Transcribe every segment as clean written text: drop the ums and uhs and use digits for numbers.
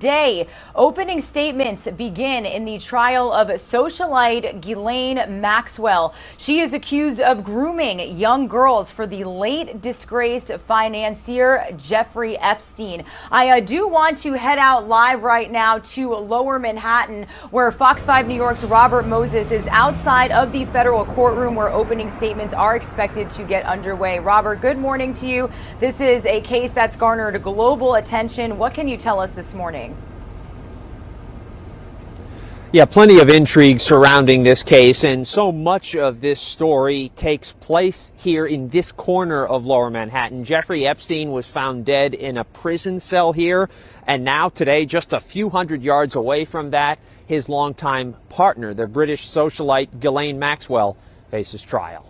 Today, opening statements begin in the trial of socialite Ghislaine Maxwell. She is accused of grooming young girls for the late disgraced financier Jeffrey Epstein. I do want to head out live right now to Lower Manhattan, where Fox 5 New York's Robert Moses is outside of the federal courtroom where opening statements are expected to get underway. Robert, good morning to you. This is a case that's garnered global attention. What can you tell us this morning? Yeah, plenty of intrigue surrounding this case, and so much of this story takes place here in this corner of Lower Manhattan. Jeffrey Epstein was found dead in a prison cell here, and now today, just a few hundred yards away from that, his longtime partner, the British socialite Ghislaine Maxwell, faces trial.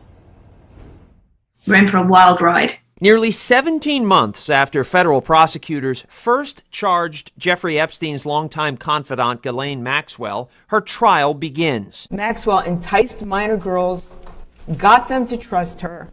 We're in for a wild ride. Nearly 17 months after federal prosecutors first charged Jeffrey Epstein's longtime confidant, Ghislaine Maxwell, her trial begins. Maxwell enticed minor girls, got them to trust her,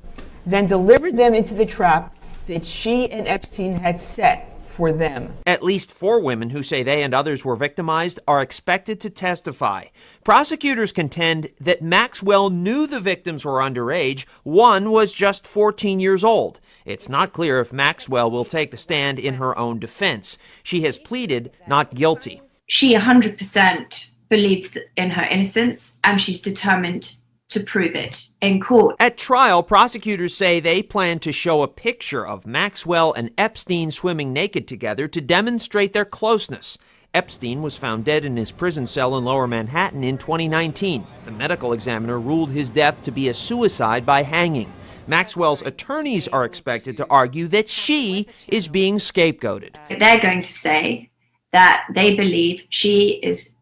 then delivered them into the trap that she and Epstein had set for them. At least 4 women who say they and others were victimized are expected to testify. Prosecutors contend that Maxwell knew the victims were underage. One was just 14 years old. It's not clear if Maxwell will take the stand in her own defense. She has pleaded not guilty. She 100% believes in her innocence, and she's determined to prove it in court. At trial, prosecutors say they plan to show a picture of Maxwell and Epstein swimming naked together to demonstrate their closeness. Epstein was found dead in his prison cell in Lower Manhattan in 2019. The medical examiner ruled his death to be a suicide by hanging. Maxwell's attorneys are expected to argue that she is being scapegoated. They're going to say that they believe she is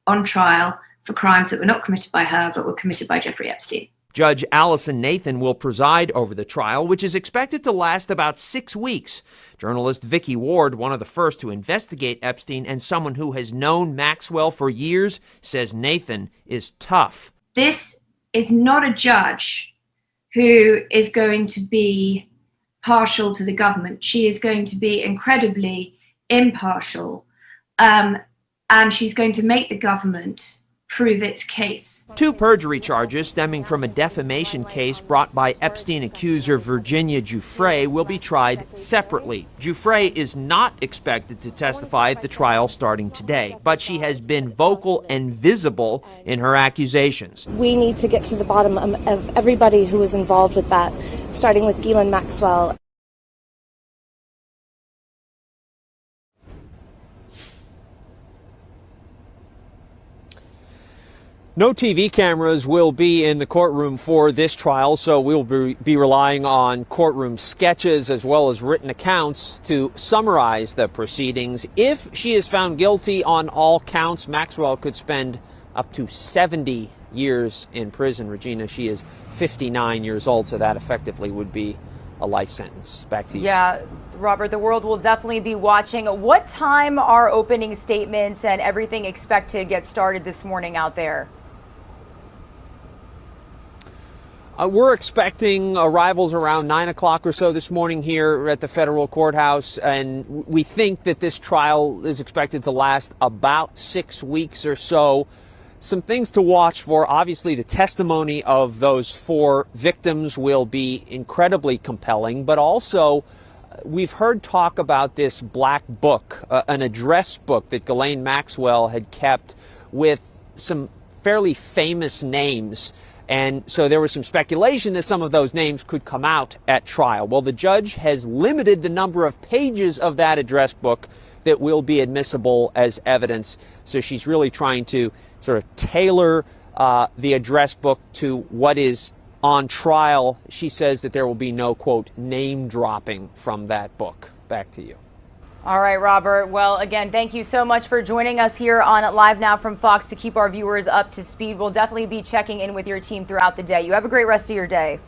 on trial for crimes that were not committed by her, but were committed by Jeffrey Epstein. Judge Allison Nathan will preside over the trial, which is expected to last about 6 weeks. Journalist Vicky Ward, one of the first to investigate Epstein and someone who has known Maxwell for years, says Nathan is tough. This is not a judge who is going to be partial to the government. She is going to be incredibly impartial, and she's going to make the government prove its case. 2 perjury charges stemming from a defamation case brought by Epstein accuser Virginia Giuffre will be tried separately. Giuffre is not expected to testify at the trial starting today, but she has been vocal and visible in her accusations. We need to get to the bottom of everybody who was involved with that, starting with Ghislaine Maxwell. No TV cameras will be in the courtroom for this trial, so we'll be relying on courtroom sketches as well as written accounts to summarize the proceedings. If she is found guilty on all counts, Maxwell could spend up to 70 years in prison. Regina, she is 59 years old, so that effectively would be a life sentence. Back to you. Yeah, Robert, the world will definitely be watching. What time are opening statements and everything expect to get started this morning out there? We're expecting arrivals around 9 o'clock or so this morning here at the federal courthouse, and we think that this trial is expected to last about 6 weeks or so. Some things to watch for. Obviously, the testimony of those 4 victims will be incredibly compelling, but also we've heard talk about this black book, an address book that Ghislaine Maxwell had kept with some fairly famous names. And so there was some speculation that some of those names could come out at trial. Well, the judge has limited the number of pages of that address book that will be admissible as evidence. So she's really trying to sort of tailor the address book to what is on trial. She says that there will be no, quote, name dropping from that book. Back to you. All right, Robert. Well, again, thank you so much for joining us here on Live Now from Fox to keep our viewers up to speed. We'll definitely be checking in with your team throughout the day. You have a great rest of your day.